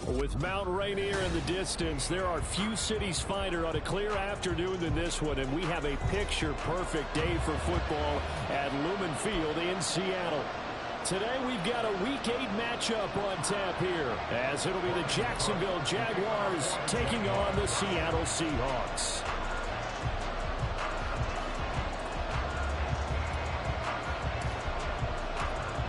With Mount Rainier in the distance, there are few cities finer on a clear afternoon than this one, and we have a picture-perfect day for football at Lumen Field in Seattle. Today we've got a Week 8 matchup on tap here, as it'll be the Jacksonville Jaguars taking on the Seattle Seahawks.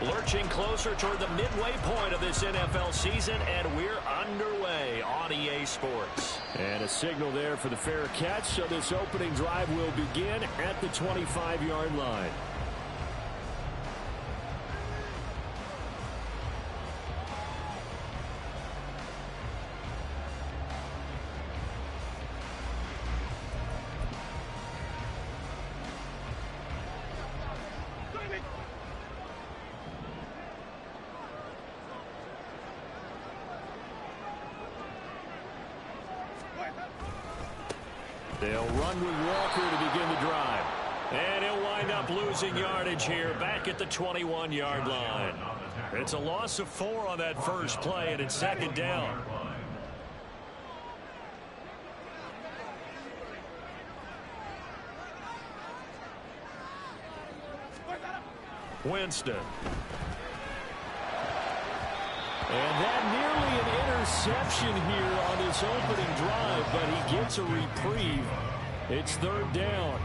Lurching closer toward the midway point of this NFL season, and we're underway on EA Sports. And a signal there for the fair catch, so this opening drive will begin at the 25-yard line. They'll run with Walker to begin the drive. And he'll wind up losing yardage here back at the 21-yard line. It's a loss of 4 on that first play, and it's second down. Winston. And that nearly an interception here on this opening drive, but he gets a reprieve. It's third down.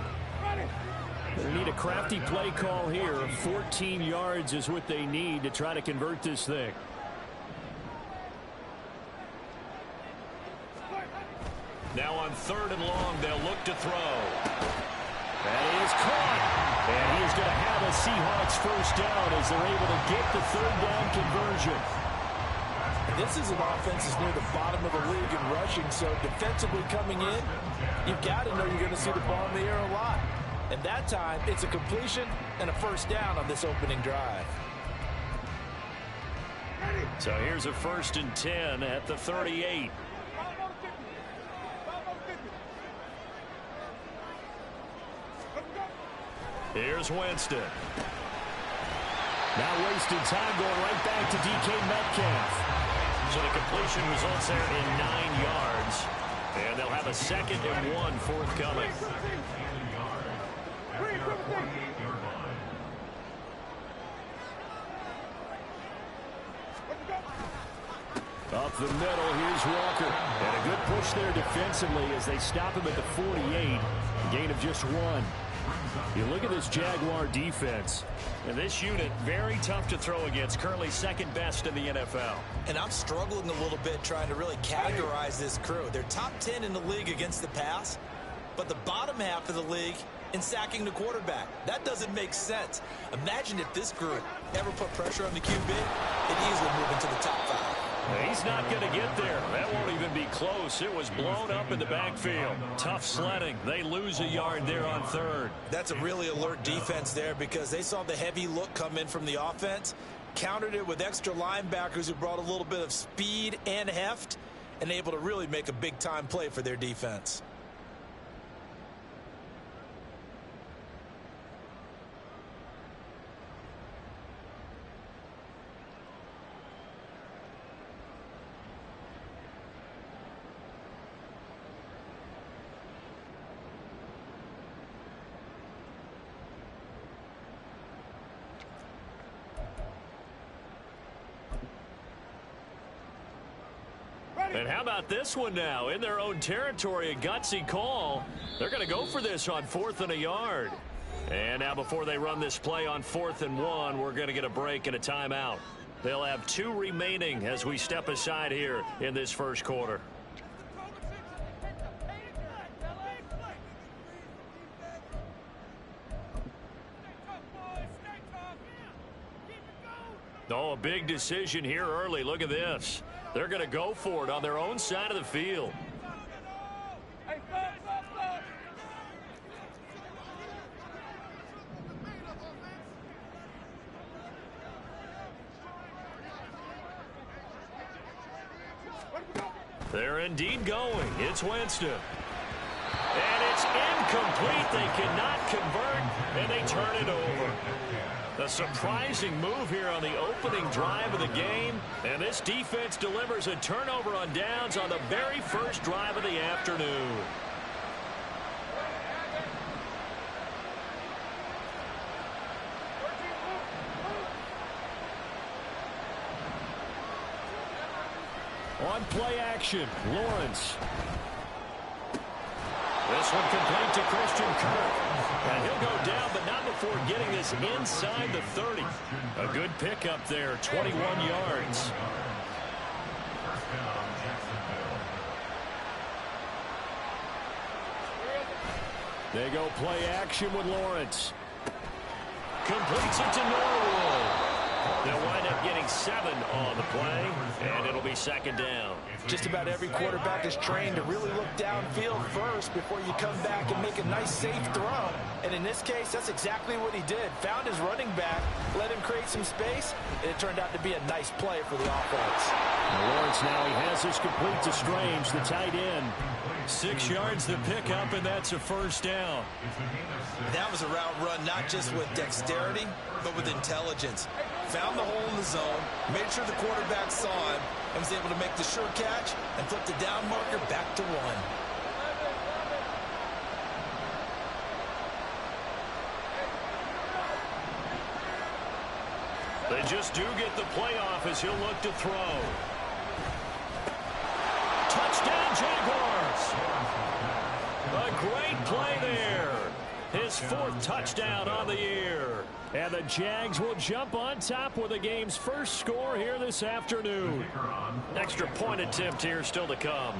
They need a crafty play call here. 14 yards is what they need to try to convert this thing. Now on third and long, they'll look to throw. That is caught. And he is going to have a Seahawks first down as they're able to get the third down conversion. This is an offense that's near the bottom of the league in rushing, so defensively coming in, you've got to know you're going to see the ball in the air a lot. And that time, it's a completion and a first down on this opening drive. So here's a 1st and 10 at the 38. Here's Winston. Now wasting time going right back to DK Metcalf. So the completion results there in 9 yards. And they'll have a 2nd and 1 forthcoming. Up the middle, here's Walker. And a good push there defensively as they stop him at the 48. A gain of just 1. You look at this Jaguar defense. And this unit, very tough to throw against, currently 2nd best in the NFL. And I'm struggling a little bit trying to really categorize this crew. They're top 10 in the league against the pass, but the bottom half of the league in sacking the quarterback. That doesn't make sense. Imagine if this group ever put pressure on the QB, it easily move into the top 5. He's not going to get there. That won't even be close. It was blown up in the backfield. Tough sledding. They lose a yard there on third. That's a really alert defense there because they saw the heavy look come in from the offense, countered it with extra linebackers who brought a little bit of speed and heft, and able to really make a big-time play for their defense. And how about this one now? In their own territory, a gutsy call. They're going to go for this on 4th and a yard. And now before they run this play on 4th and 1, we're going to get a break and a timeout. They'll have 2 remaining as we step aside here in this first quarter. Oh, a big decision here early. Look at this. They're going to go for it on their own side of the field. They're indeed going. It's Winston. And it's incomplete. They cannot convert, and they turn it over. A surprising move here on the opening drive of the game. And this defense delivers a turnover on downs on the very first drive of the afternoon. On play action, Lawrence. This one complete to Christian Kirk. And he'll go down, but not before getting this inside the 30. A good pickup there, 21 yards. They go play action with Lawrence. Completes it to Norwood. They'll wind up getting 7 on the play, and it'll be second down. Just about every quarterback is trained to really look downfield first before you come back and make a nice, safe throw. And in this case, that's exactly what he did. Found his running back, let him create some space, and it turned out to be a nice play for the offense. Lawrence now, he has this complete to Strange, the tight end. 6 yards to pick up, and that's a first down. That was a route run not just with dexterity, but with intelligence. Found the hole in the zone, made sure the quarterback saw him, and was able to make the sure catch and flip the down marker back to 1. They just do get the playoff as he'll look to throw. Touchdown, Jaguars! A great play there. His 4th touchdown on the year. And the Jags will jump on top with the game's first score here this afternoon. Extra point attempt here still to come.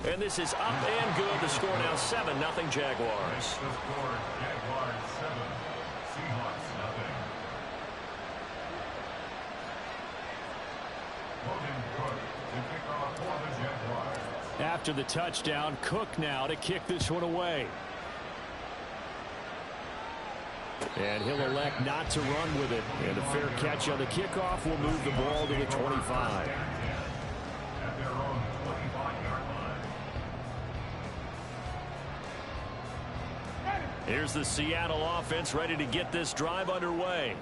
And this is up and good. The score now 7-0 Jaguars. After the touchdown, Cook now to kick this one away. And he'll elect not to run with it. And a fair catch on the kickoff will move the ball to the 25. Here's the Seattle offense ready to get this drive underway.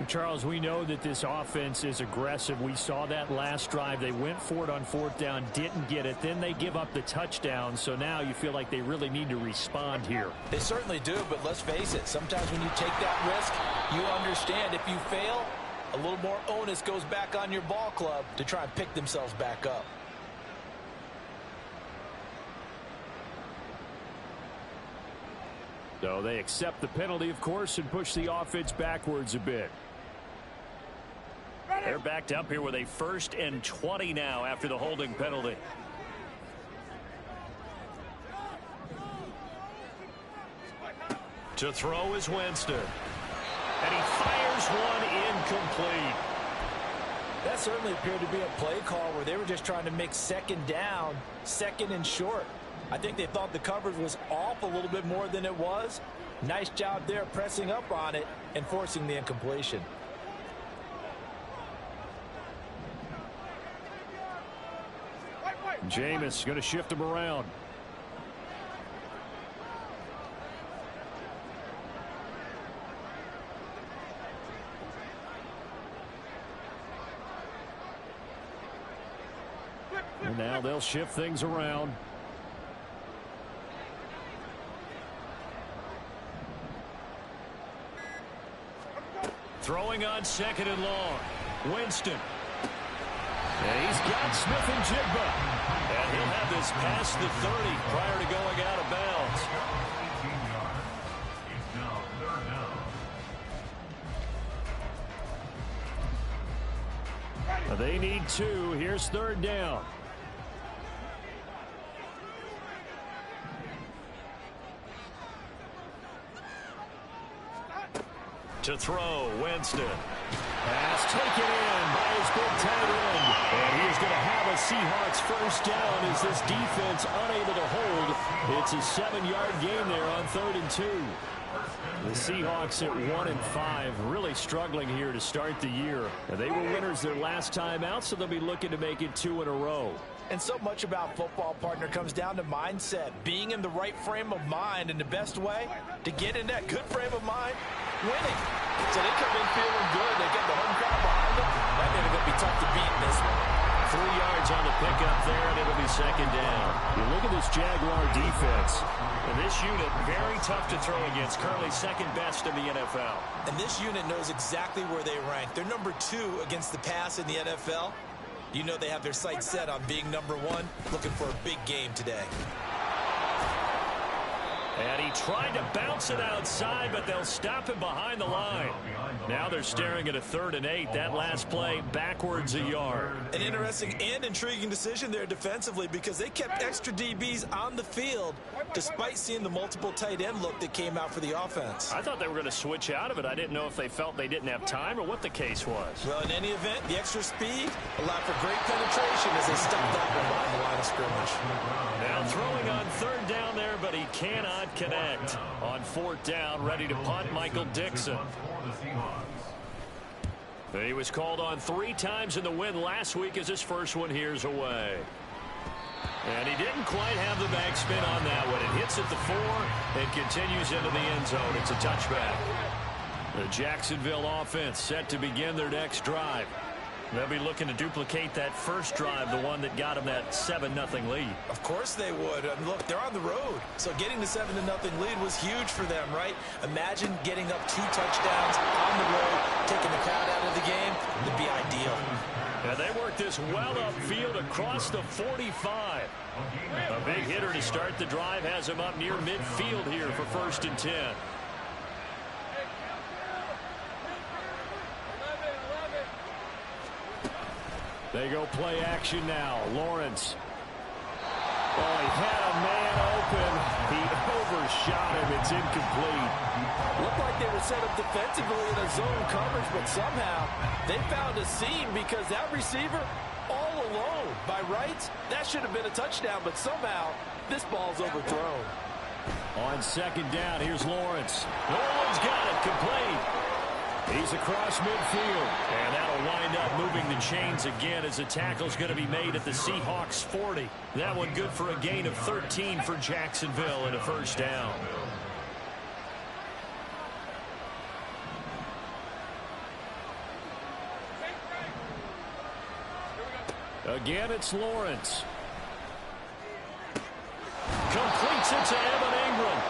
Charles, we know that this offense is aggressive. We saw that last drive. They went for it on 4th down, didn't get it. Then they give up the touchdown. So now you feel like they really need to respond here. They certainly do, but let's face it. Sometimes when you take that risk, you understand if you fail, a little more onus goes back on your ball club to try and pick themselves back up. So they accept the penalty, of course, and push the offense backwards a bit. They're backed up here with a 1st and 20 now after the holding penalty. To throw is Winston. And he fires one incomplete. That certainly appeared to be a play call where they were just trying to make 2nd down, 2nd and short. I think they thought the coverage was off a little bit more than it was. Nice job there pressing up on it and forcing the incompletion. Jameis going to shift him around. And now they'll shift things around. Throwing on 2nd and long. Winston. And he's got Smith and Jigba. And he'll have this past the 30 prior to going out of bounds. They need 2. Here's 3rd down. To throw, Winston. Pass taken in by his big tight end. And he is going to have a Seahawks first down as this defense unable to hold. It's a 7-yard gain there on 3rd and 2. The Seahawks at 1-5, really struggling here to start the year. And they were winners their last time out, so they'll be looking to make it 2 in a row. And so much about football, partner, comes down to mindset. Being in the right frame of mind, and the best way to get in that good frame of mind, winning. So they come in feeling good. They get the home crowd behind them. That may going to be tough to beat in this one. 3 yards on the pickup there, and it'll be second down. You look at this Jaguar defense, and this unit very tough to throw against, currently second best in the NFL. And this unit knows exactly where they rank. They're number 2 against the pass in the NFL. You know they have their sights set on being number 1, looking for a big game today. And he tried to bounce it outside, but they'll stop him behind the line. Now they're staring at a 3rd and 8. That last play backwards a yard. An interesting and intriguing decision there defensively, because they kept extra DBs on the field despite seeing the multiple tight end look that came out for the offense. I thought they were going to switch out of it. I didn't know if they felt they didn't have time or what the case was. Well, in any event, the extra speed allowed for great penetration as they stuffed that one behind the line of scrimmage. Now throwing on 3rd down there, but he cannot connect. On 4th down, ready to punt, Michael Dixon. He was called on 3 times in the win last week as his first one here's away. And he didn't quite have the backspin on that one. It hits at the 4 and continues into the end zone. It's a touchback. The Jacksonville offense set to begin their next drive. They'll be looking to duplicate that first drive, the one that got them that 7-0 lead. Of course they would. And look, they're on the road. So getting the 7-0 lead was huge for them, right? Imagine getting up 2 touchdowns on the road, taking the crowd out of the game. It'd be ideal. And they work this well upfield across the 45. A big hitter to start the drive has him up near midfield here for 1st and 10. They go play action now. Lawrence. Oh, he had a man open. He overshot him. It's incomplete. Looked like they were set up defensively in a zone coverage, but somehow they found a seam because that receiver all alone. By rights, that should have been a touchdown, but somehow this ball's overthrown. On 2nd down, here's Lawrence. Lawrence got it complete. He's across midfield, and that'll wind up moving the chains again as the tackle's going to be made at the Seahawks 40. That one good for a gain of 13 for Jacksonville and a 1st down. Again, it's Lawrence. Completes it to Evan Ingram.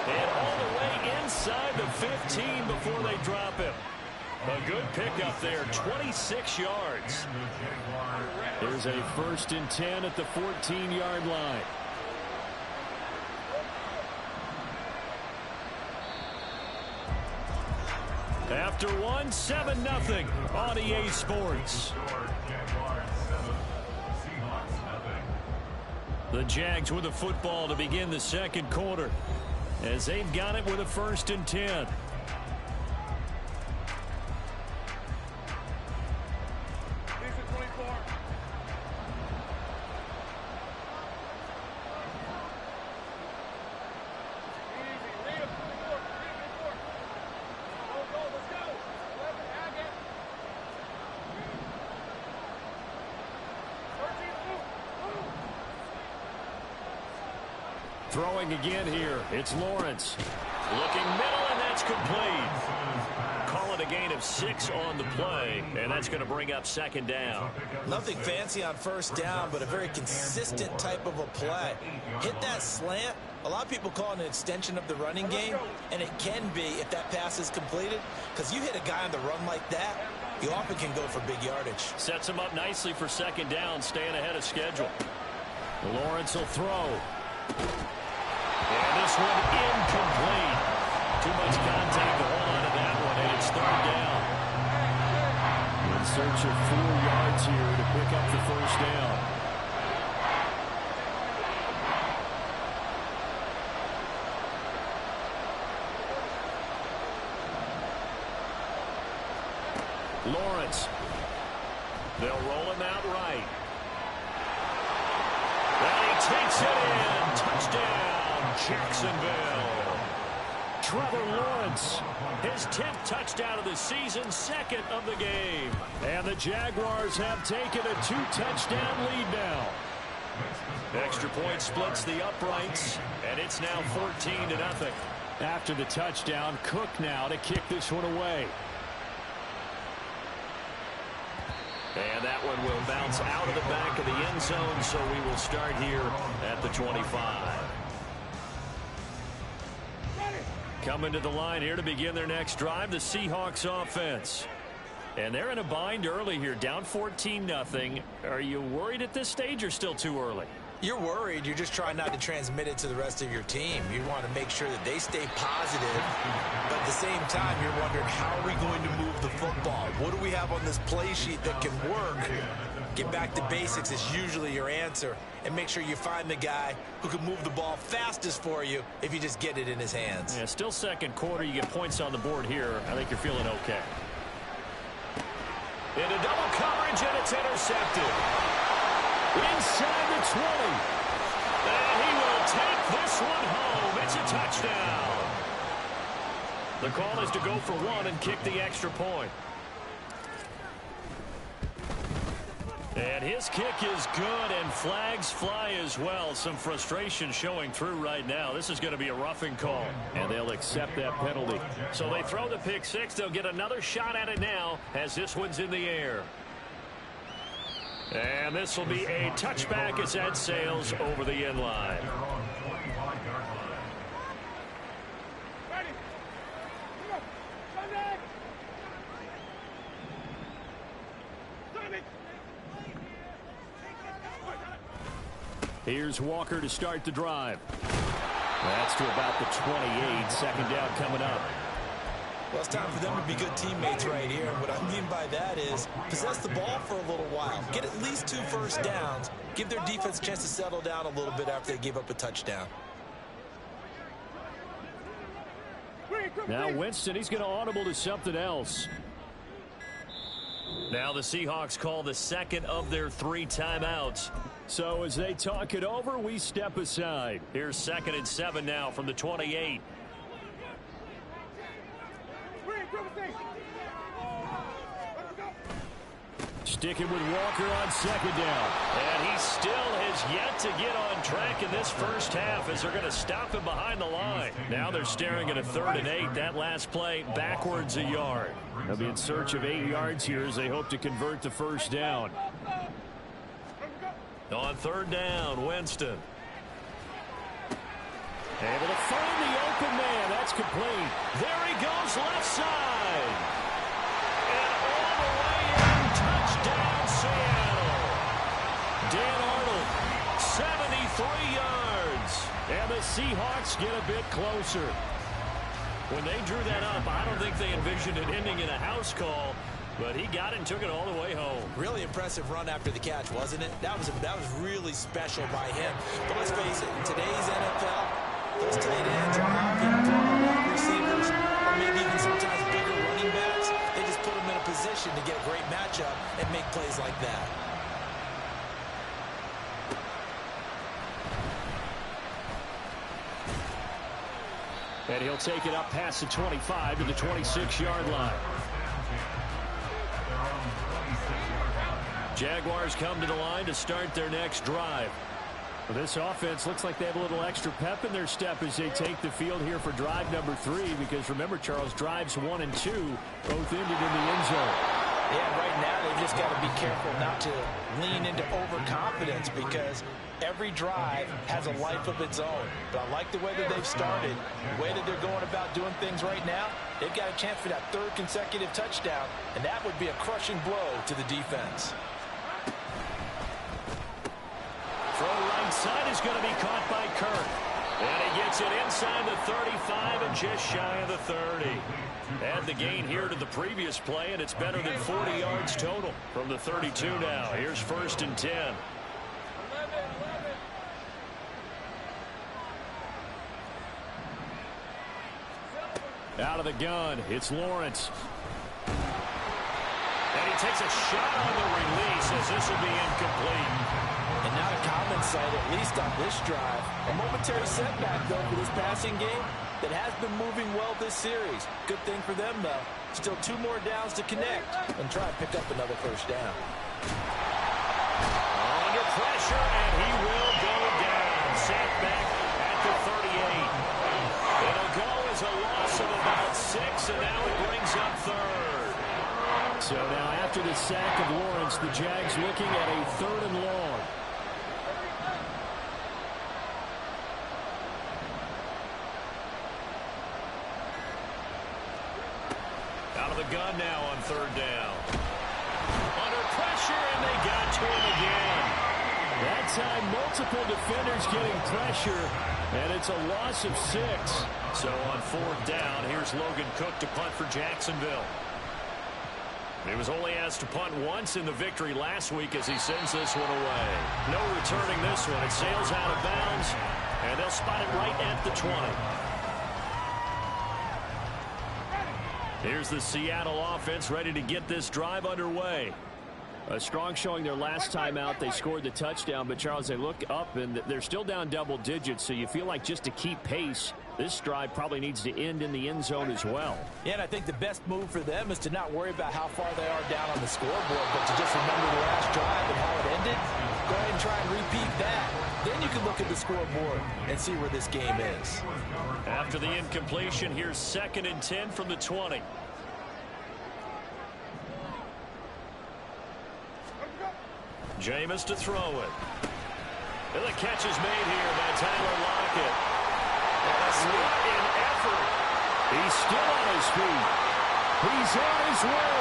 And all the way inside the 15 before they drop him. A good pickup there, 26 yards. Here's a 1st and 10 at the 14-yard line. After 7-0 on EA Sports. The Jags with a football to begin the 2nd quarter, as they've got it with a 1st and 10. Throwing again here. It's Lawrence. Looking middle, and that's complete. Call it a gain of 6 on the play, and that's going to bring up 2nd down. Nothing fancy on 1st down, but a very consistent type of a play. Hit that slant. A lot of people call it an extension of the running game, and it can be if that pass is completed, because you hit a guy on the run like that, you often can go for big yardage. Sets him up nicely for 2nd down, staying ahead of schedule. Lawrence will throw. And this one incomplete. Too much contact to hold on to that one, and it's 3rd down. In search of 4 yards here to pick up the 1st down. Lawrence. They'll roll him out right. And he takes it in. Touchdown, Jacksonville. Trevor Lawrence. His 10th touchdown of the season, second of the game. And the Jaguars have taken a 2-touchdown lead now. Extra point splits the uprights, and it's now 14-0. After the touchdown, Cook now to kick this one away. And that one will bounce out of the back of the end zone, so we will start here at the 25. Coming to the line here to begin their next drive, the Seahawks offense. And they're in a bind early here, down 14-0. Are you worried at this stage or still too early? You're worried. You're just trying not to transmit it to the rest of your team. You want to make sure that they stay positive, but at the same time, you're wondering, how are we going to move the football? What do we have on this play sheet that can work? Get back to basics is usually your answer, and make sure you find the guy who can move the ball fastest for you if you just get it in his hands. Yeah, still second quarter. You get points on the board here. I think you're feeling okay. Into double coverage, and it's intercepted. Inside the 20. And he will take this one home. It's a touchdown. The call is to go for one and kick the extra point. And his kick is good, and flags fly as well. Some frustration showing through right now. This is going to be a roughing call, and they'll accept that penalty. So they throw the pick six. They'll get another shot at it now as this one's in the air. And this will be a touchback as that sails over the end line. Here's Walker to start the drive. That's to about the 28. Second down coming up. Well, it's time for them to be good teammates right here. And what I mean by that is possess the ball for a little while. Get at least 2 first downs. Give their defense a chance to settle down a little bit after they give up a touchdown. Now Winston, he's going to audible to something else. Now the Seahawks call the second of their 3 timeouts. So as they talk it over, we step aside. Here's 2nd and 7 now from the 28. Sticking with Walker on second down. And he still has yet to get on track in this first half as they're going to stop him behind the line. Now they're staring at a 3rd and 8. That last play backwards a yard. They'll be in search of 8 yards here as they hope to convert the first down. On 3rd down, Winston. Able to find the open man. That's complete. There he goes, left side. And all the way in, touchdown Seattle. Dan Arnold, 73 yards. And the Seahawks get a bit closer. When they drew that up, I don't think they envisioned it ending in a house call. But he got it and took it all the way home. Really impressive run after the catch, wasn't it? That was really special by him. But let's face it, in today's NFL, those tight ends are often wide receivers, or maybe even sometimes bigger running backs. They just put them in a position to get a great matchup and make plays like that. And he'll take it up past the 25 to the 26-yard line. Jaguars come to the line to start their next drive. Well, this offense looks like they have a little extra pep in their step as they take the field here for drive number 3, because remember, Charles, drives 1 and 2 both ended in the end zone. Yeah, right now they've just got to be careful not to lean into overconfidence, because every drive has a life of its own. But I like the way that they've started, the way that they're going about doing things right now. They've got a chance for that 3rd consecutive touchdown, and that would be a crushing blow to the defense. Throw right side is going to be caught by Kirk. And he gets it inside the 35 and just shy of the 30. Add the gain here to the previous play, and it's better than 40 yards total from the 32 now. Here's 1st and 10. Out of the gun, it's Lawrence. And he takes a shot on the release as this will be incomplete. And not a common sight, at least on this drive. A momentary setback, though, for this passing game. that has been moving well this series. Good thing for them, though. Still 2 more downs to connect and try and pick up another first down. Under pressure, and he will go down. Set back at the 38. It'll go as a loss of about 6, and now it brings up 3rd. So now after the sack of Lawrence, the Jags looking at a 3rd and long. Out of the gun now on 3rd down. Under pressure, and they got to him again. That time, multiple defenders getting pressure, and it's a loss of 6. So on 4th down, here's Logan Cook to punt for Jacksonville. He was only asked to punt once in the victory last week as he sends this one away. No returning this one. It sails out of bounds, and they'll spot it right at the 20. Here's the Seattle offense ready to get this drive underway. A strong showing their last time out. They scored the touchdown, but Charles, they look up and they're still down double digits, so you feel like just to keep pace, this drive probably needs to end in the end zone as well. Yeah, and I think the best move for them is to not worry about how far they are down on the scoreboard, but to just remember the last drive and how it ended. Go ahead and try and repeat that. Then you can look at the scoreboard and see where this game is. After the incompletion, here's 2nd and 10 from the 20. Jameis to throw it. And the catch is made here by Tyler Lockett. What an effort. He's still on his feet. He's on his way.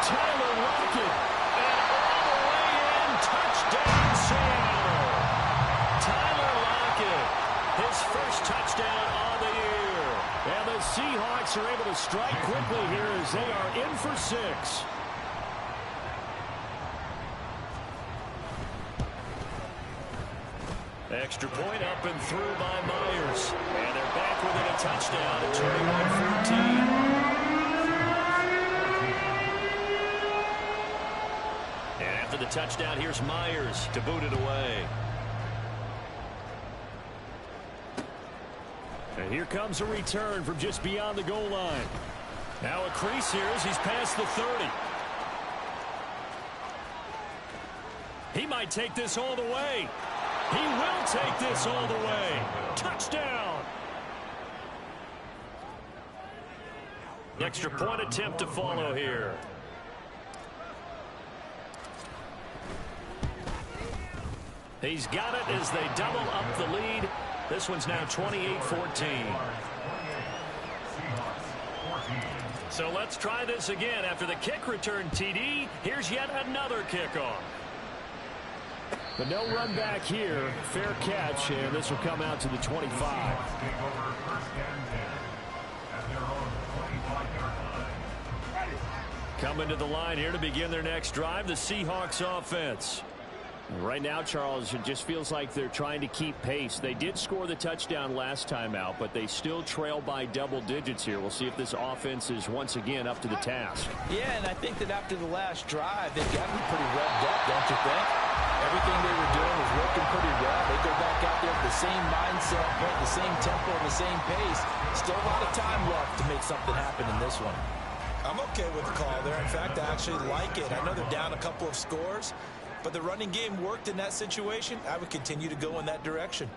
Tyler Lockett. And all the way in. Touchdown, Seattle. Tyler Lockett. His first touchdown on the year. And the Seahawks are able to strike quickly here as they are in for 6. Extra point up and through by Myers. And they're back within a touchdown at 21-14. And after the touchdown, here's Myers to boot it away. And here comes a return from just beyond the goal line. Now a crease here as he's past the 30. He might take this all the way. He will take this all the way. Touchdown. Extra point attempt to follow here. He's got it as they double up the lead. This one's now 28-14. So let's try this again. After the kick return TD, here's yet another kickoff. But no run back here. Fair catch, and this will come out to the 25. Coming to the line here to begin their next drive, the Seahawks offense. Right now, Charles, it just feels like they're trying to keep pace. They did score the touchdown last time out, but they still trail by double digits here. We'll see if this offense is once again up to the task. Yeah, and I think that after the last drive, they've got to be pretty revved up, don't you think? Everything they were doing was working pretty well. They go back out there with the same mindset, the same tempo, and the same pace. Still a lot of time left to make something happen in this one. I'm okay with the call there. In fact, I actually like it. I know they're down a couple of scores, but the running game worked in that situation. I would continue to go in that direction.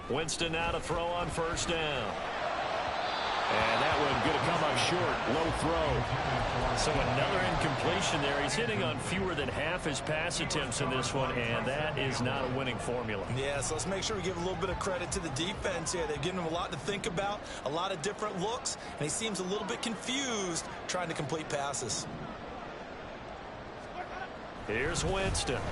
Winston now to throw on first down. And that one going to come up short. Low throw. So another incompletion there. He's hitting on fewer than half his pass attempts in this one, and that is not a winning formula. Yeah, so let's make sure we give a little bit of credit to the defense here. They've given him a lot to think about, a lot of different looks, and he seems a little bit confused trying to complete passes. Here's Winston.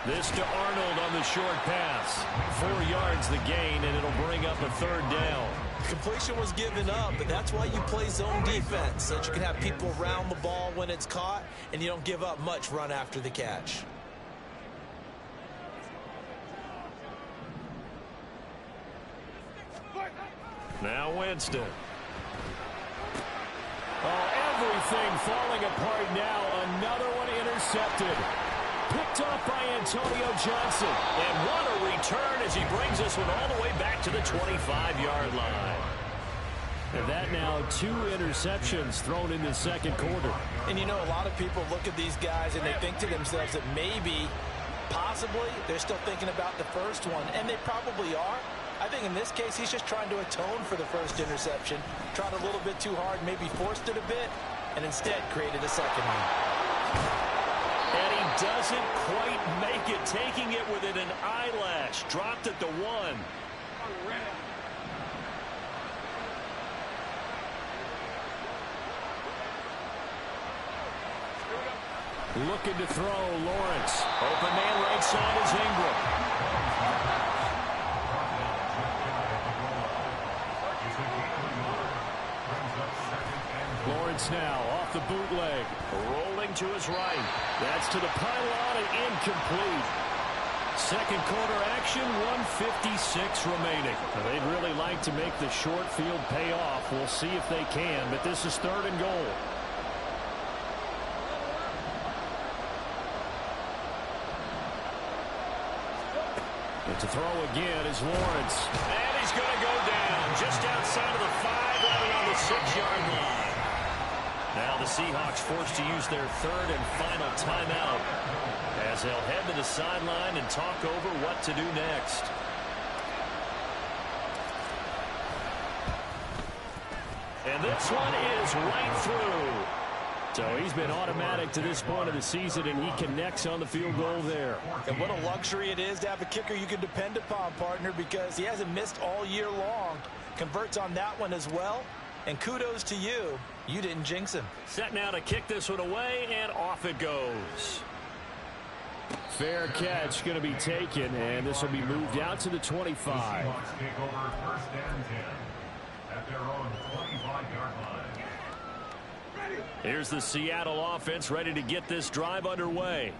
This to Arnold on the short pass. 4 yards the gain, and it'll bring up a third down. Completion was given up, but that's why you play zone defense, so that you can have people around the ball when it's caught, and you don't give up much run after the catch. Now Winston. Oh, everything falling apart now. Another one intercepted. Picked off by Antonio Johnson. And what a return as he brings this one all the way back to the 25-yard line. And that now 2 interceptions thrown in the second quarter. And you know, a lot of people look at these guys and they think to themselves that maybe, possibly, they're still thinking about the first one. And they probably are. I think in this case, he's just trying to atone for the first interception. Tried a little bit too hard, maybe forced it a bit, and instead created a second one. And he doesn't quite make it, taking it within an eyelash. Dropped at the 1. Looking to throw, Lawrence. Open man right side is Ingram. Lawrence now off the bootleg. Rolling to his right. That's to the pylon and incomplete. Second quarter action, 1:56 remaining. They'd really like to make the short field pay off. We'll see if they can, but this is 3rd and goal. And to throw again is Lawrence. And he's going to go down just outside of the 5, right around the 6-yard line. Now the Seahawks forced to use their 3rd and final timeout as they'll head to the sideline and talk over what to do next. And this one is right through. So he's been automatic to this point of the season, and he connects on the field goal there. And what a luxury it is to have a kicker you can depend upon, partner, because he hasn't missed all year long. Converts on that one as well. And kudos to you. You didn't jinx him. Set now to kick this one away, and off it goes. Fair catch going to be taken, and this will be moved out to the 25. Here's the Seattle offense ready to get this drive underway.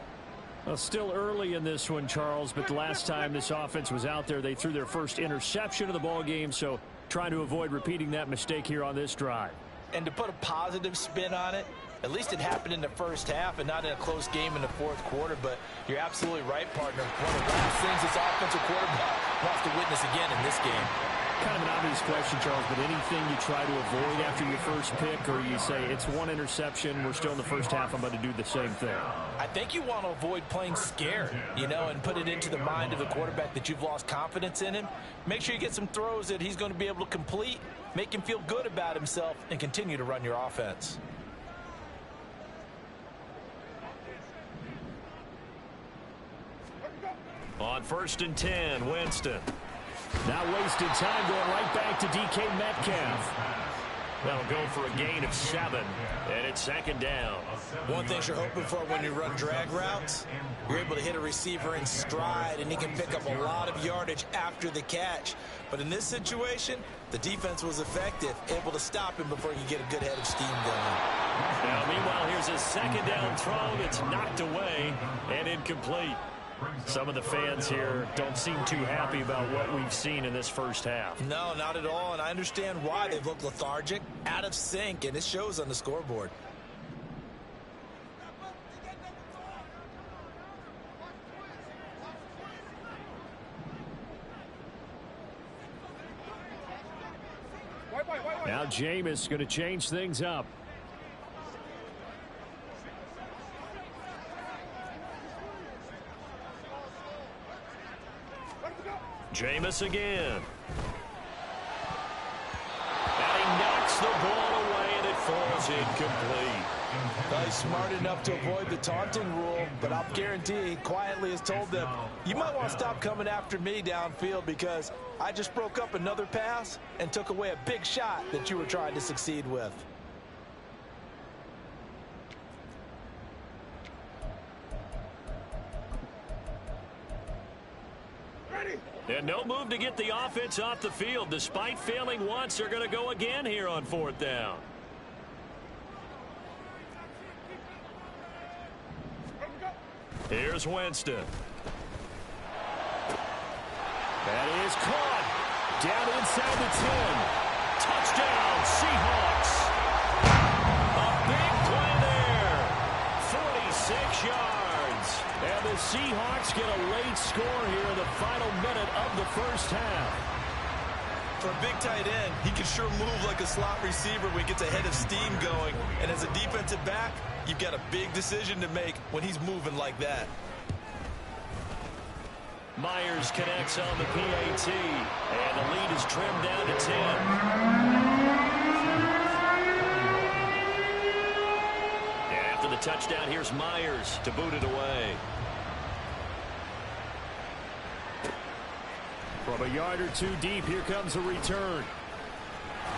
Well, still early in this one, Charles, but the last time this offense was out there, they threw their first interception of the ball game, so trying to avoid repeating that mistake here on this drive. And to put a positive spin on it, at least it happened in the first half and not in a close game in the fourth quarter, but you're absolutely right, partner. One of the last things this offensive quarterback wants to witness again in this game. Kind of an obvious question, Charles, but anything you try to avoid after your first pick, or you say it's one interception, we're still in the first half, I'm going to do the same thing? I think you want to avoid playing scared, you know, and put it into the mind of the quarterback that you've lost confidence in him. Make sure you get some throws that he's going to be able to complete, make him feel good about himself, and continue to run your offense. On 1st and 10, Winston. Now wasted time going right back to DK Metcalf. That'll go for a gain of 7, and it's 2nd down. One thing you're hoping for when you run drag routes, you're able to hit a receiver in stride, and he can pick up a lot of yardage after the catch. But in this situation, the defense was effective, able to stop him before you get a good head of steam going. Now, meanwhile, here's a 2nd down throw that's knocked away and incomplete. Some of the fans here don't seem too happy about what we've seen in this first half. No, not at all, and I understand why. They've looked lethargic, out of sync, and it shows on the scoreboard. Now Jameis going to change things up. Jameis again. And he knocks the ball away, and it falls incomplete. Well, he's smart enough to avoid the taunting rule, but I'll guarantee he quietly has told them, you might want to stop coming after me downfield because I just broke up another pass and took away a big shot that you were trying to succeed with. And no move to get the offense off the field. Despite failing once, they're going to go again here on 4th down. Here's Winston. That is caught. Down inside the 10. Touchdown, Seahawks. A big play there. 46 yards. And the Seahawks get a late score here in the final minute of the first half. For a big tight end, he can sure move like a slot receiver when he gets a head of steam going. And as a defensive back, you've got a big decision to make when he's moving like that. Myers connects on the PAT, and the lead is trimmed down to 10. And after the touchdown, here's Myers to boot it away. From a yard or two deep, here comes a return.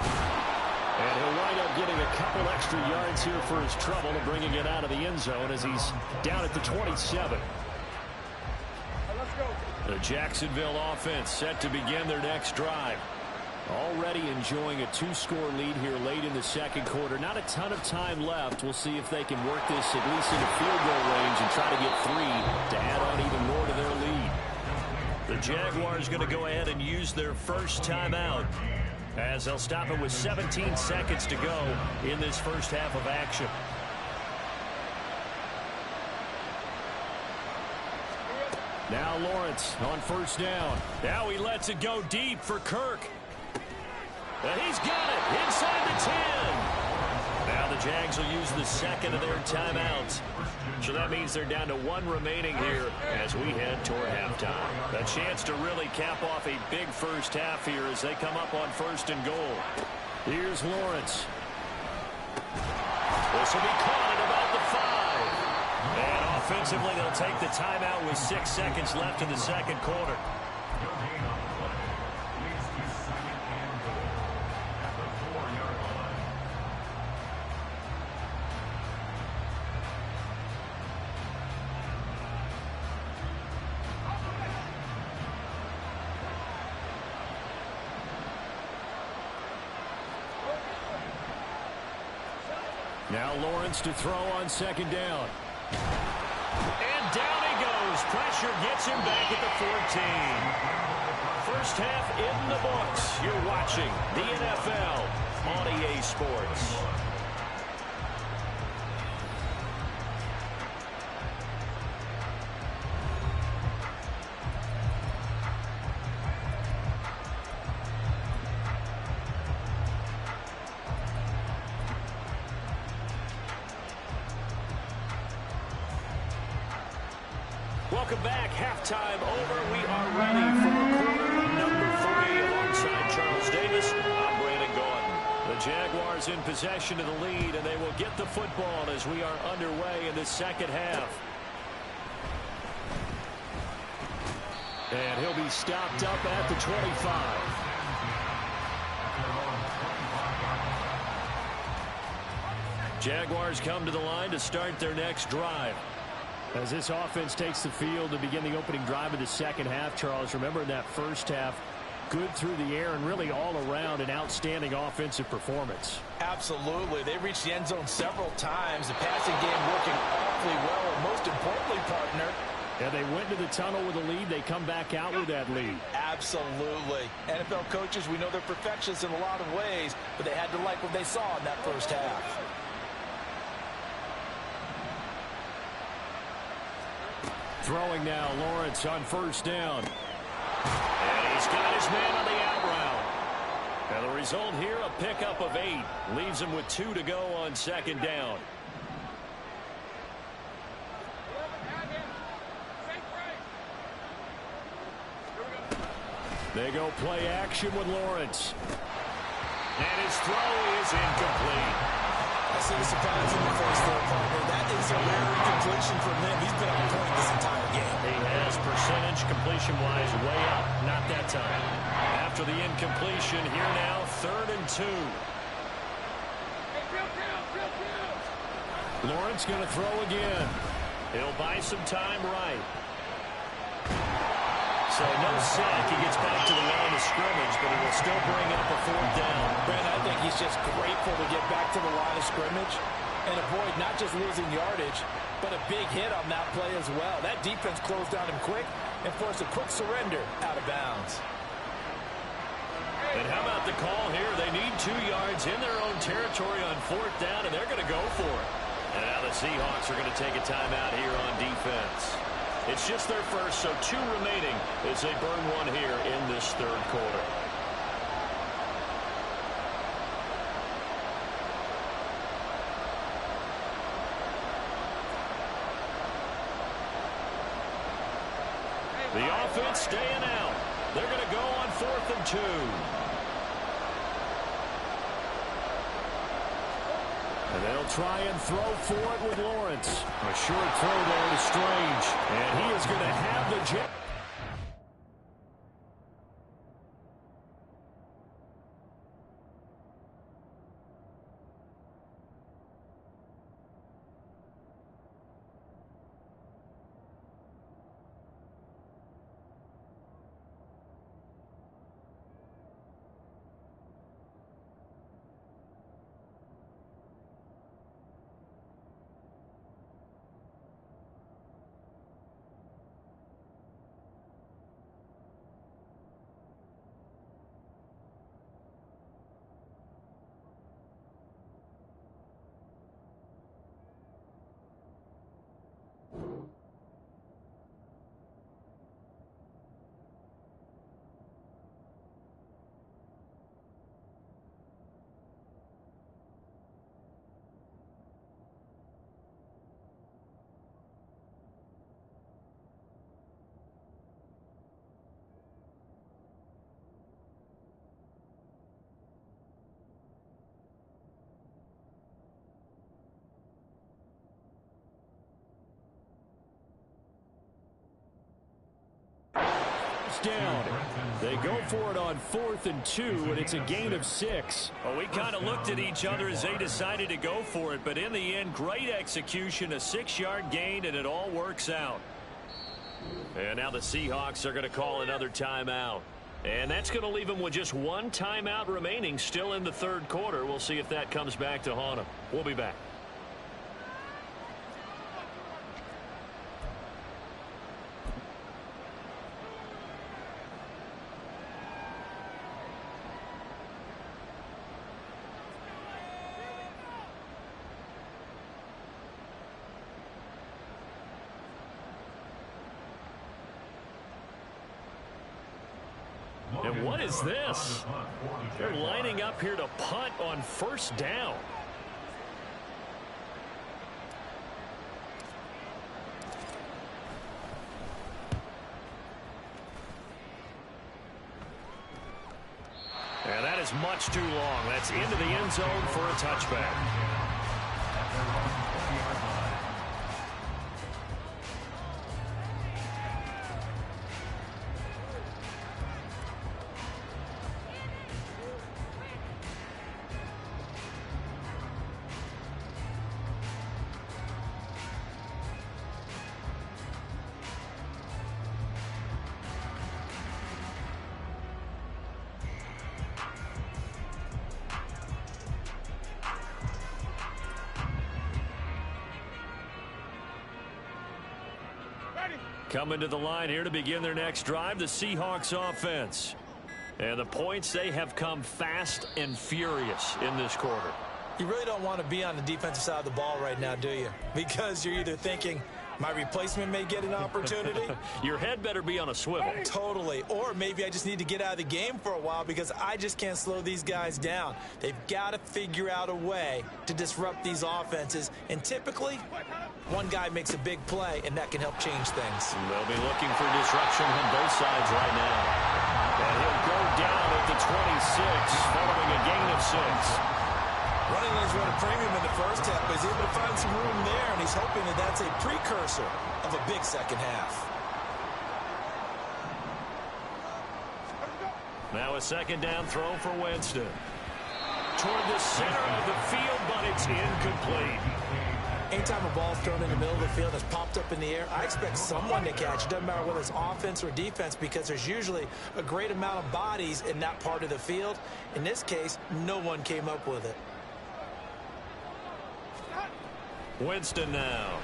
And he'll wind up getting a couple extra yards here for his trouble and bringing it out of the end zone as he's down at the 27. The Jacksonville offense set to begin their next drive. Already enjoying a 2-score lead here late in the second quarter. Not a ton of time left. We'll see if they can work this at least into field goal range and try to get 3 to add on even more to their lead. The Jaguars going to go ahead and use their first timeout as they'll stop it with 17 seconds to go in this first half of action. Now Lawrence on first down. Now he lets it go deep for Kirk. And he's got it inside the 10. Now the Jags will use the second of their timeouts. So that means they're down to 1 remaining here as we head toward halftime. A chance to really cap off a big first half here as they come up on first and goal. Here's Lawrence. This will be caught at about the 5. And offensively, they'll take the timeout with 6 seconds left in the second quarter. Now Lawrence to throw on second down. And down he goes. Pressure gets him back at the 14. First half in the books. You're watching the NFL on EA Sports. Welcome back. Halftime over. We are ready for quarter number 3 alongside Charles Davis. I'm Brandon Gordon. The Jaguars in possession of the lead, and they will get the football as we are underway in the second half. And he'll be stopped up at the 25. Jaguars come to the line to start their next drive. As this offense takes the field to begin the opening drive of the second half, Charles, remember in that first half, good through the air and really all around an outstanding offensive performance. Absolutely. They reached the end zone several times. The passing game working awfully well, and most importantly, partner, yeah, they went to the tunnel with a lead. They come back out with that lead. Absolutely. NFL coaches, we know they're perfectionists in a lot of ways, but they had to like what they saw in that first half. Throwing now, Lawrence on first down. And he's got his man on the out route. And the result here, a pickup of 8. Leaves him with 2 to go on second down. They go play action with Lawrence. And his throw is incomplete. I see the surprise in the face there, partner. That is a rare completion from him. He's been on point this entire game. He has percentage completion-wise way up. Not that time. After the incompletion, here now, 3rd and 2. Lawrence going to throw again. He'll buy some time right. So no sack. He gets back to the line of scrimmage, but it will still bring up a 4th down. Brandon, I think he's just grateful to get back to the line of scrimmage and avoid not just losing yardage, but a big hit on that play as well. That defense closed on him quick and forced a quick surrender out of bounds. And how about the call here? They need 2 yards in their own territory on 4th down, and they're going to go for it. And now the Seahawks are going to take a timeout here on defense. It's just their first, so 2 remaining as they burn one here in this third quarter. The offense staying out. They're going to go on 4th and 2. And they'll try and throw for it with Lawrence. A short throw there to Strange. And he is going to have the jet. Down. They go for it on 4th and 2, and it's a gain of 6. Well, we kind of looked at each other as they decided to go for it, but in the end, great execution, a 6-yard gain, and it all works out. And now the Seahawks are going to call another timeout. And that's going to leave them with just 1 timeout remaining still in the third quarter. We'll see if that comes back to haunt them. We'll be back. And what is this? They're lining up here to punt on 1st down. And that is much too long. That's into the end zone for a touchback. Coming to the line here to begin their next drive, the Seahawks offense. And the points, they have come fast and furious in this quarter. You really don't want to be on the defensive side of the ball right now, do you? Because you're either thinking, my replacement may get an opportunity. Your head better be on a swivel. Totally. Or maybe I just need to get out of the game for a while because I just can't slow these guys down. They've got to figure out a way to disrupt these offenses. And typically, one guy makes a big play, and that can help change things. They'll be looking for disruption on both sides right now. And he'll go down at the 26 following a gain of 6. Running lanes run a premium in the first half, but he's able to find some room there, and he's hoping that that's a precursor of a big second half. Now a 2nd down throw for Winston. Toward the center of the field, but it's incomplete. Anytime a ball's thrown in the middle of the field that's popped up in the air, I expect someone to catch. It doesn't matter whether it's offense or defense because there's usually a great amount of bodies in that part of the field. In this case, no one came up with it. Winston now.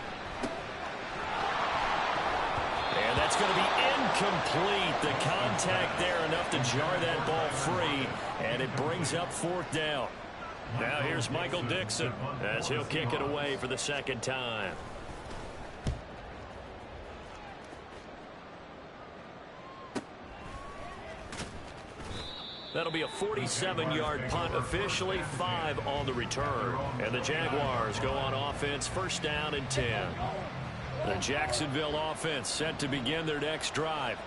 And that's going to be incomplete. The contact there enough to jar that ball free, and it brings up 4th down. Now here's Michael Dixon as he'll kick it away for the 2nd time. That'll be a 47-yard punt, officially 5 on the return. And the Jaguars go on offense, first down and 10. The Jacksonville offense set to begin their next drive.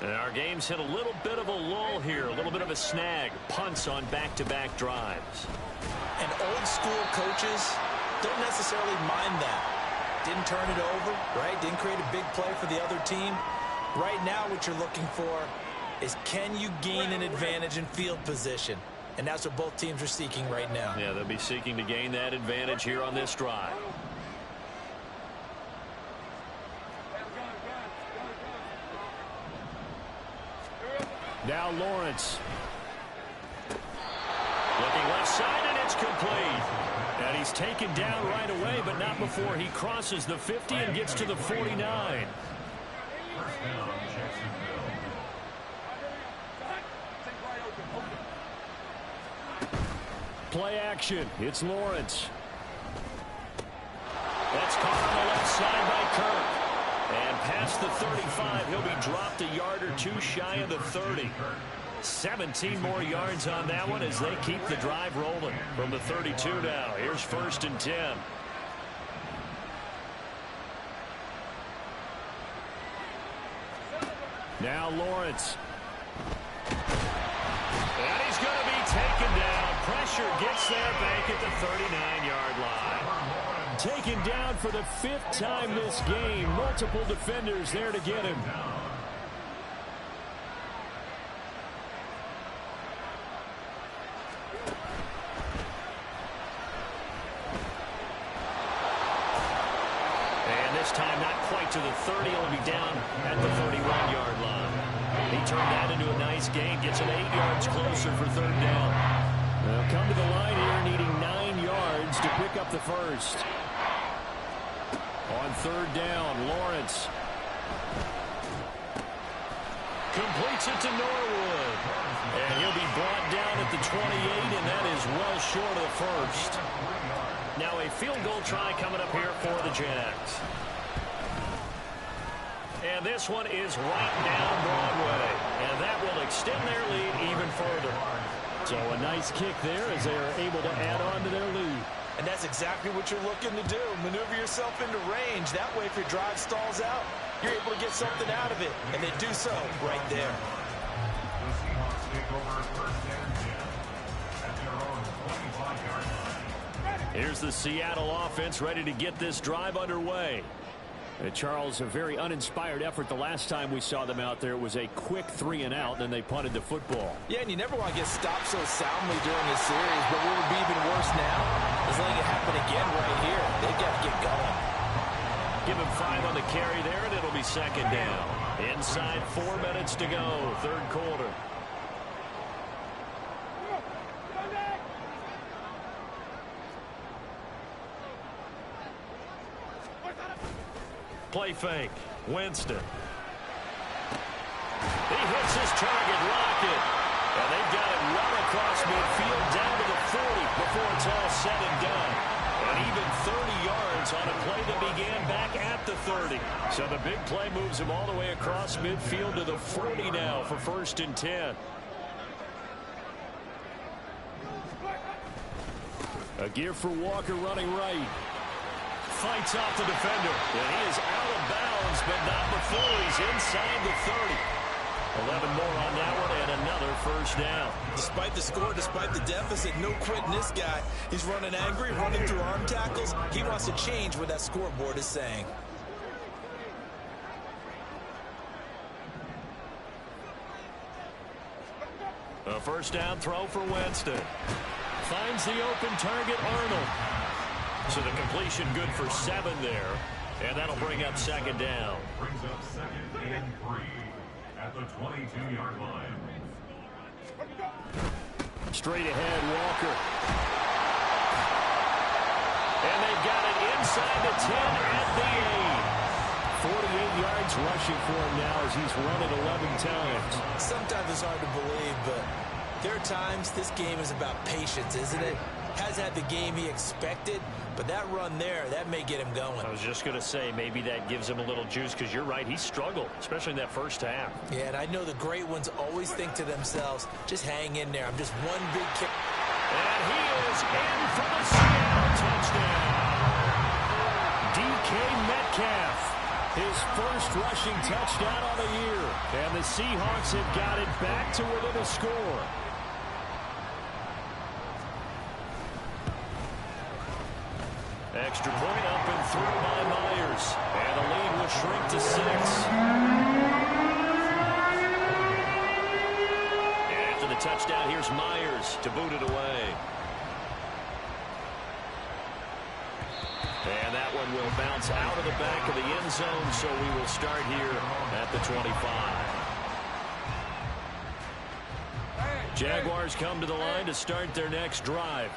And our game's hit a little bit of a lull here, a little bit of a snag. Punts on back-to-back drives. And old school coaches don't necessarily mind that. Didn't turn it over, right? Didn't create a big play for the other team. Right now what you're looking for is, can you gain an advantage in field position? And that's what both teams are seeking right now. Yeah, they'll be seeking to gain that advantage here on this drive. Now Lawrence. Looking left side, and it's complete. And he's taken down right away, but not before he crosses the 50 and gets to the 49. Play action. It's Lawrence. That's caught on the left side by Kirk. And past the 35, he'll be dropped a yard or two shy of the 30. 17 more yards on that one as they keep the drive rolling from the 32 now. Here's first and 10. Now Lawrence. And he's going to be taken down. Pressure gets there back at the 39-yard line. Taken down for the 5th time this game. Multiple defenders there to get him. And this time not quite to the 30. He'll be down at the 31-yard line. He turned that into a nice gain. Gets it 8 yards closer for 3rd down. They'll come to the line here needing 9 yards to pick up the first. On 3rd down, Lawrence completes it to Norwood. And he'll be brought down at the 28, and that is well short of the first. Now a field goal try coming up here for the Jags. And this one is right down Broadway. And that will extend their lead even further. So a nice kick there as they are able to add on to their lead. And that's exactly what you're looking to do. Maneuver yourself into range. That way, if your drive stalls out, you're able to get something out of it. And they do so right there. Here's the Seattle offense ready to get this drive underway. Charles, a very uninspired effort the last time we saw them out there. It was a quick 3-and-out, and then they punted the football. Yeah, and you never want to get stopped so soundly during this series, but what would be even worse now is letting it happen again right here. They've got to get going. Give him 5 on the carry there, and it'll be 2nd down. Inside 4 minutes to go, 3rd quarter. Play fake. Winston. He hits his target, Lockett. And they've got it well across midfield down to the 40 before it's all said and done. And even 30 yards on a play that began back at the 30. So the big play moves him all the way across midfield to the 40 now for 1st and 10. A gear for Walker running right. Fights off the defender. And he is out of bounds, but not before he's inside the 30. 11 more on that one, and another 1st down. Despite the score, despite the deficit, no quitting this guy. He's running angry, running through arm tackles. He wants to change what that scoreboard is saying. A 1st down throw for Winston. Finds the open target, Arnold. So the completion good for 7 there. And that'll bring up 2nd down. Brings up 2nd and 3 at the 22-yard line. Straight ahead, Walker. And they've got it inside the 10 at the 8. 48 yards rushing for him now as he's run it 11 times. Sometimes it's hard to believe, but there are times this game is about patience, isn't it? Has had the game he expected, but that run there, that may get him going. I was just going to say, maybe that gives him a little juice, because you're right, he struggled, especially in that first half. Yeah, and I know the great ones always think to themselves, just hang in there. I'm just one big kick. And he is in for the Seattle touchdown. DK Metcalf, his first rushing touchdown on the year. And the Seahawks have got it back to within a score. Extra point up and through by Myers. And the lead will shrink to 6. And after the touchdown, here's Myers to boot it away. And that one will bounce out of the back of the end zone, so we will start here at the 25. Jaguars come to the line to start their next drive.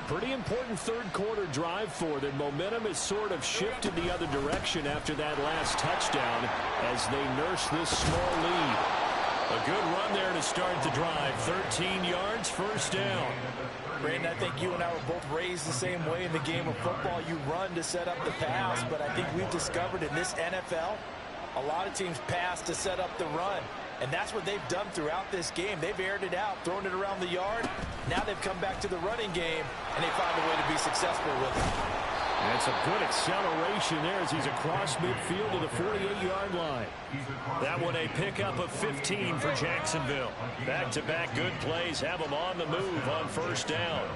Pretty important third-quarter drive for them. Momentum has sort of shifted the other direction after that last touchdown as they nurse this small lead. A good run there to start the drive. 13 yards, first down. Brandon, I think you and I were both raised the same way in the game of football. You run to set up the pass, but I think we've discovered in this NFL, a lot of teams pass to set up the run. And that's what they've done throughout this game. They've aired it out, thrown it around the yard. Now they've come back to the running game, and they found a way to be successful with it. That's a good acceleration there as he's across midfield to the 48-yard line. That one a pickup of 15 for Jacksonville. Back-to-back good plays have them on the move on first down.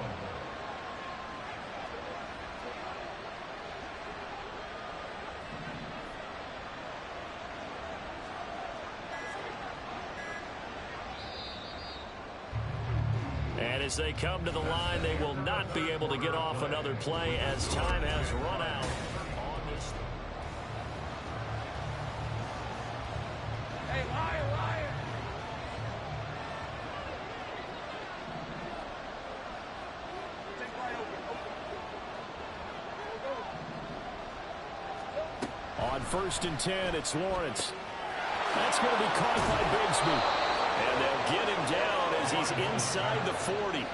And as they come to the line, they will not be able to get off another play as time has run out on this. Hey, liar! On 1st and 10, it's Lawrence. That's going to be caught by Bigsby. And they'll get him down as he's inside the 40.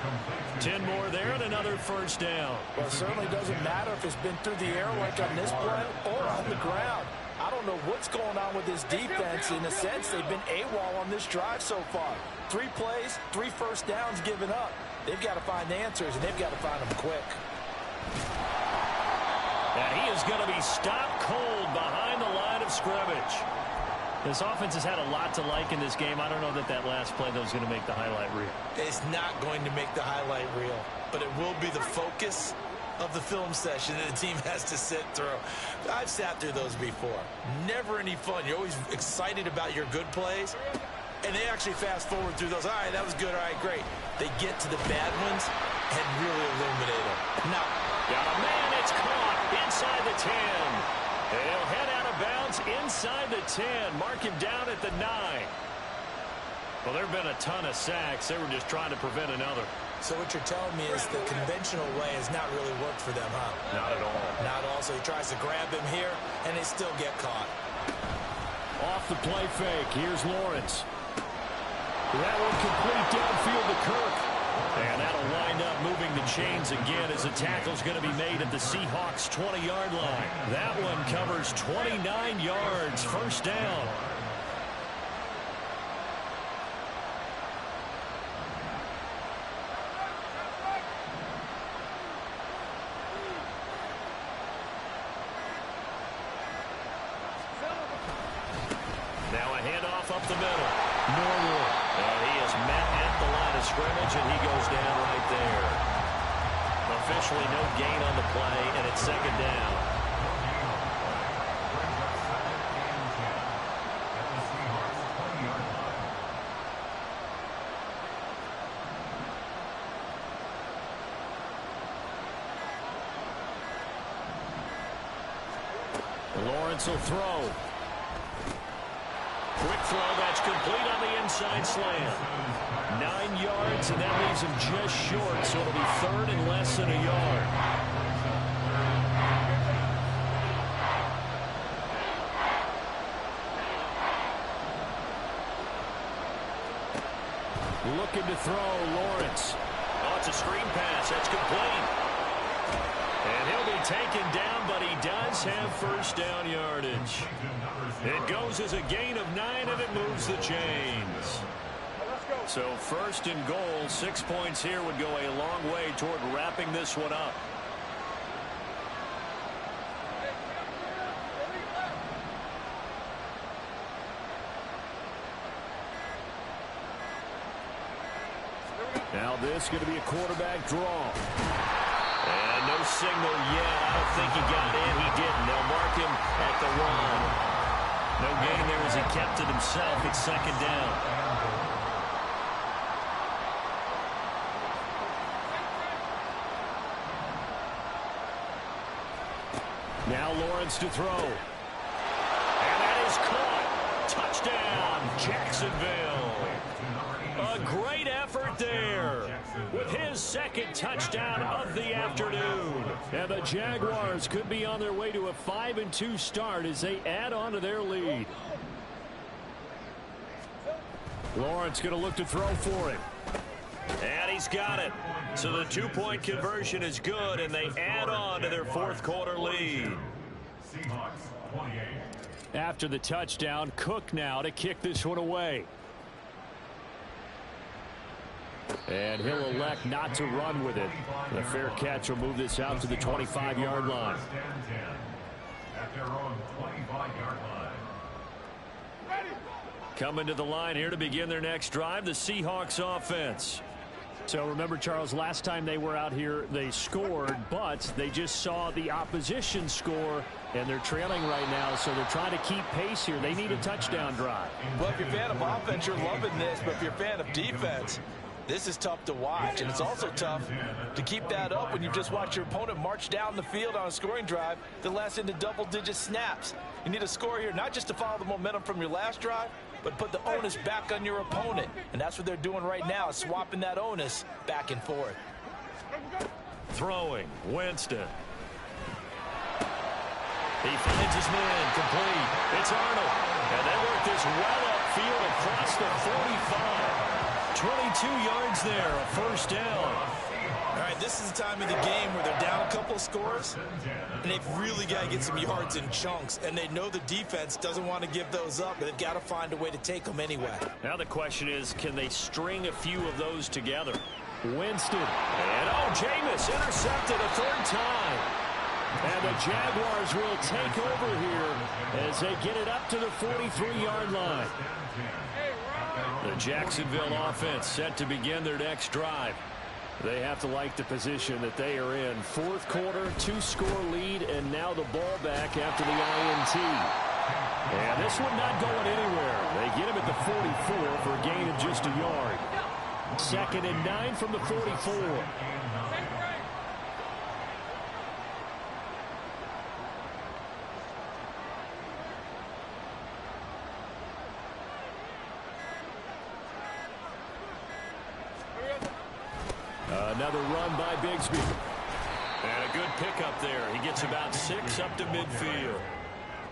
10 more there and another first down. Well, it certainly doesn't matter if it's been through the air like on this play or on the ground. I don't know what's going on with this defense. In a sense, they've been AWOL on this drive so far. 3 plays, 3 first downs given up. They've got to find answers, and they've got to find them quick. And he is going to be stopped cold behind the line of scrimmage. This offense has had a lot to like in this game. I don't know that last play, though, is going to make the highlight reel. It's not going to make the highlight reel, but it will be the focus of the film session that the team has to sit through. I've sat through those before. Never any fun. You're always excited about your good plays, and they actually fast forward through those. All right, that was good. All right, great. They get to the bad ones and really illuminate them. Now, got a man. It's caught inside the 10. He'll head out of bounds inside the 10. Mark him down at the 9. Well, there have been a ton of sacks. They were just trying to prevent another. So what you're telling me is the conventional way has not really worked for them, huh? Not at all. Not at all. So he tries to grab him here, and they still get caught. Off the play fake. Here's Lawrence. That one complete downfield to Kirk. And that'll wind up moving the chains again as the tackle's going to be made at the Seahawks 20-yard line. That one covers 29 yards. First down. Now a handoff up the middle. Norwood. And he is met at the line of scrimmage, and he goes down right there. Officially no gain on the play, and it's second down. Lawrence will throw. Quick throw, that's complete on the inside slant. 9 yards, and that leaves him just short, so it'll be third and less than a yard. Looking to throw, Lawrence. Oh, it's a screen pass. That's complete. And he'll be taken down, but he does have first down yardage. It goes as a gain of 9, and it moves the chains. So first and goal, 6 points here would go a long way toward wrapping this one up. Now this is going to be a quarterback draw. And no signal yet. I don't think he got in. He didn't. They'll mark him at the 1. No gain there as he kept it himself. It's second down. Now Lawrence to throw. And that is caught. Touchdown, Jacksonville. A great effort there with his second touchdown of the afternoon. And the Jaguars could be on their way to a 5-2 start as they add on to their lead. Lawrence going to look to throw for it. And he's got it. So the 2-point conversion is good, and they add on to their fourth quarter lead. Seahawks 28. After the touchdown, Cook now to kick this one away. And he'll elect not to run with it. The fair catch will move this out to the 25-yard line. At their own 25-yard line. Coming to the line here to begin their next drive, the Seahawks offense. So remember, Charles, last time they were out here, they scored, but they just saw the opposition score, and they're trailing right now, so they're trying to keep pace here. They need a touchdown drive. Well, if you're a fan of offense, you're loving this, but if you're a fan of defense, this is tough to watch, and it's also tough to keep that up when you just watch your opponent march down the field on a scoring drive that lasts into double-digit snaps. You need a score here, not just to follow the momentum from your last drive, but put the onus back on your opponent. And that's what they're doing right now, swapping that onus back and forth. Throwing, Winston. He finds his man, complete. It's Arnold. And they work this well upfield across the 45. 22 yards there, a first down. All right, this is the time of the game where they're down a couple of scores, and they've really got to get some yards in chunks, and they know the defense doesn't want to give those up, but they've got to find a way to take them anyway. Now the question is, can they string a few of those together? Winston. And, Jameis intercepted a third time. And the Jaguars will take over here as they get it up to the 43-yard line. The Jacksonville offense set to begin their next drive. They have to like the position that they are in. Fourth quarter, 2-score lead, and now the ball back after the INT. And this one not going anywhere. They get him at the 44 for a gain of just a yard. 2nd and 9 from the 44. Another run by Bigsby. And a good pickup there. He gets about 6 up to midfield.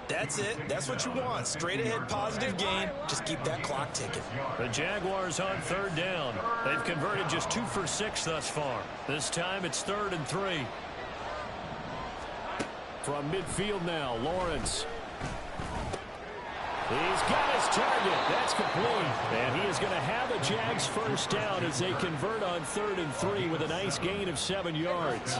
That's it. That's what you want. Straight ahead positive gain. Just keep that clock ticking. The Jaguars on third down. They've converted just 2 for 6 thus far. This time it's 3rd and 3. From midfield now, Lawrence. He's got his target. That's complete. And he is going to have a Jags first down as they convert on 3rd and 3 with a nice gain of 7 yards.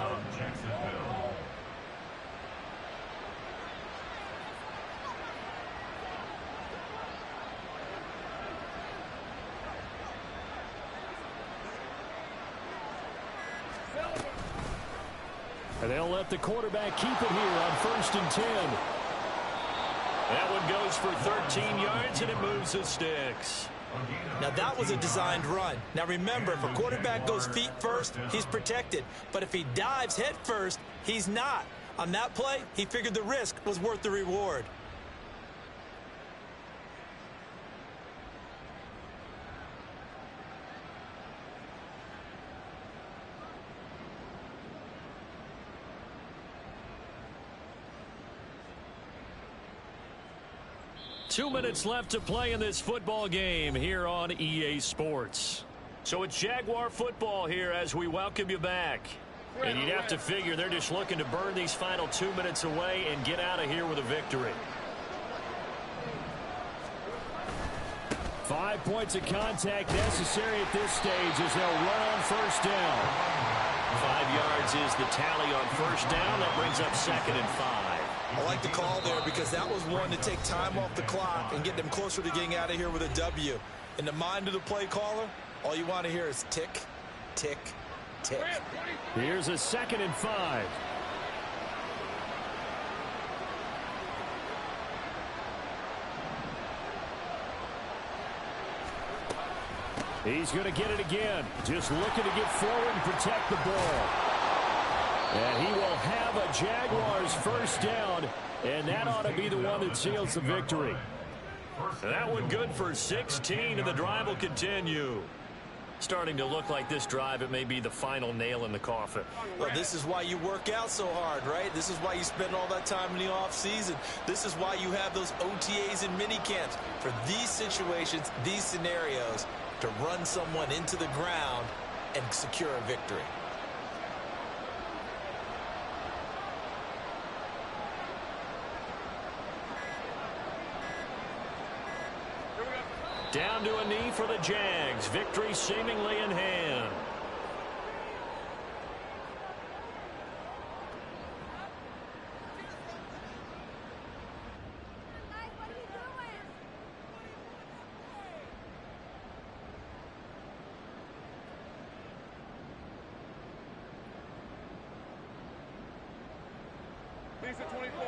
And they'll let the quarterback keep it here on 1st and 10. That one goes for 13 yards, and it moves the sticks. Now, that was a designed run. Now, remember, if a quarterback goes feet first, he's protected. But if he dives head first, he's not. On that play, he figured the risk was worth the reward. Two minutes left to play in this football game here on EA Sports. So it's Jaguar football here as we welcome you back. And you'd have to figure they're just looking to burn these final 2 minutes away and get out of here with a victory. 5 points of contact necessary at this stage as they'll run on first down. 5 yards is the tally on first down. That brings up 2nd and 5. I like the call there because that was one to take time off the clock and get them closer to getting out of here with a W. In the mind of the play caller, all you want to hear is tick, tick, tick. Here's a 2nd and 5. He's going to get it again. Just looking to get forward and protect the ball. And he will have a Jaguars first down, and that ought to be the one that seals the victory. That one good for 16, and the drive will continue. Starting to look like this drive, it may be the final nail in the coffin. Well, this is why you work out so hard, right? This is why you spend all that time in the offseason. This is why you have those OTAs and mini camps. For these situations, these scenarios, to run someone into the ground and secure a victory. Down to a knee for the Jags. Victory seemingly in hand. Lisa 24.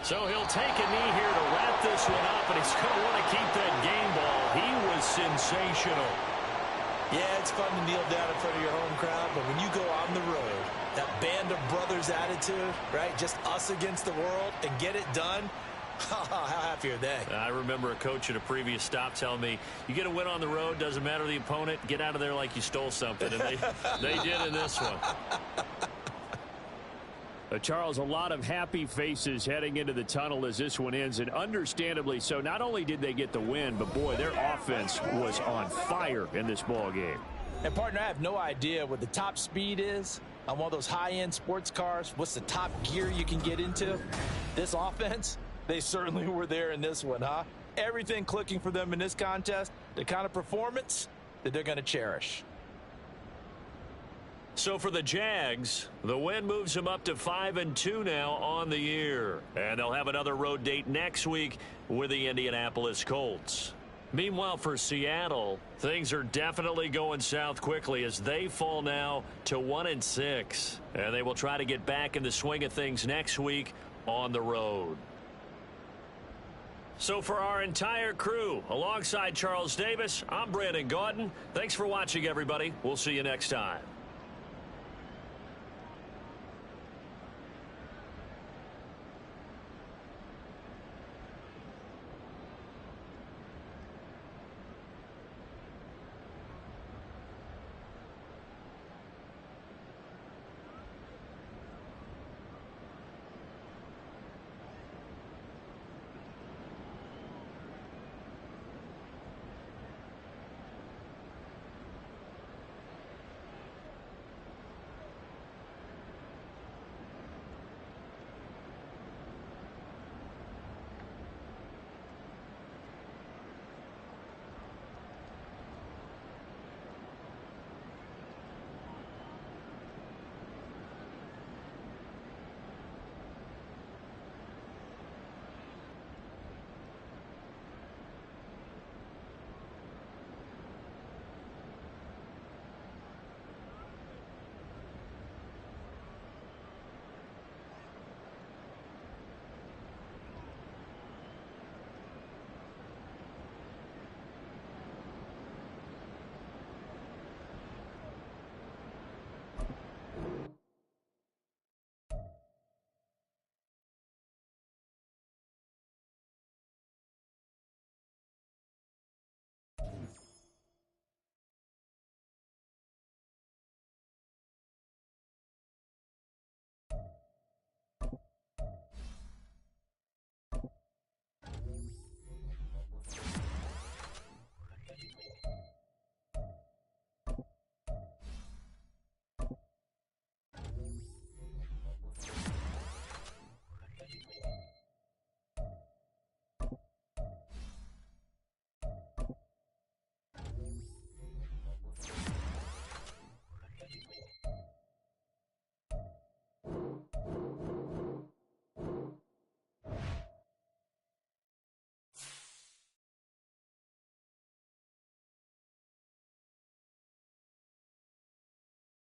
So he'll take a knee here to wrap this one up, and he's going to want to keep that game ball. He was sensational. Yeah, it's fun to kneel down in front of your home crowd, but when you go on the road, that band of brothers attitude, right, just us against the world, and get it done, how happy are they? I remember a coach at a previous stop telling me, you get a win on the road, doesn't matter the opponent, get out of there like you stole something, and they did in this one. Charles, a lot of happy faces heading into the tunnel as this one ends, and understandably so. Not only did they get the win, but, boy, their offense was on fire in this ball game. And, partner, I have no idea what the top speed is on one of those high-end sports cars. What's the top gear you can get into? This offense, they certainly were there in this one, huh? Everything clicking for them in this contest, the kind of performance that they're going to cherish. So for the Jags, the win moves them up to 5-2 now on the year. And they'll have another road date next week with the Indianapolis Colts. Meanwhile, for Seattle, things are definitely going south quickly as they fall now to 1-6. And they will try to get back in the swing of things next week on the road. So for our entire crew, alongside Charles Davis, I'm Brandon Gaudin. Thanks for watching, everybody. We'll see you next time.